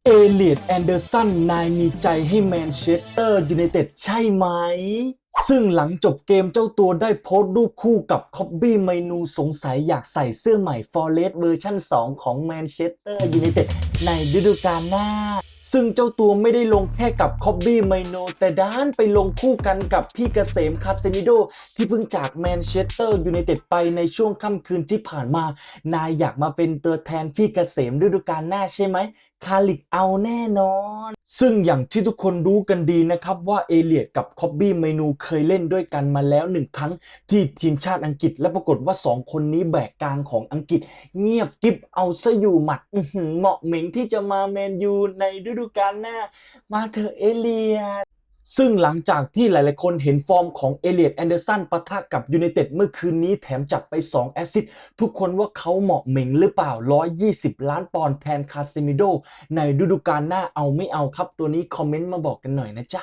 เอเลียดแอนเดอร์สันนายมีใจให้แมนเชสเตอร์ยูไนเต็ดใช่ไหมซึ่งหลังจบเกมเจ้าตัวได้โพสต์รูปคู่กับคอบบี้ไมนูสงสัยอยากใส่เสื้อใหม่ฟอเรสต์เวอร์ชัน2ของแมนเชสเตอร์ยูไนเต็ดในฤดูกาลหน้าซึ่งเจ้าตัวไม่ได้ลงแค่กับคอบบี้ไมโนแต่ด้านไปลงคู่กันกับพี่เกษมคาเซมิโดที่เพิ่งจากแมนเชสเตอร์ยูไนเต็ดไปในช่วงค่ำคืนที่ผ่านมานายอยากมาเป็นตัวแทนพี่เกษมฤดูกาลหน้าใช่ไหมคาลิกเอาแน่นอนซึ่งอย่างที่ทุกคนรู้กันดีนะครับว่าเอเลียดกับคอบบี้ไมนูเคยเล่นด้วยกันมาแล้ว1 ครั้งที่ทีมชาติอังกฤษและปรากฏว่า2 คนนี้แบกกลางของอังกฤษเงียบกิ๊บเอาซะอยู่หมัดเหมาะเหม็งที่จะมาแมนยูในฤดูกาลหน้ามาเถอะเอเลียดซึ่งหลังจากที่หลายๆคนเห็นฟอร์มของเอเลียดแอนเดอร์สันปะทะกับยูไนเต็ดเมื่อคืนนี้แถมจัดไป2 แอสซิสต์ทุกคนว่าเขาเหมาะเหม็งหรือเปล่า120 ล้านปอนด์แทนคาเซมิโดในฤดูกาลหน้าเอาไม่เอาครับตัวนี้คอมเมนต์มาบอกกันหน่อยนะจ๊ะ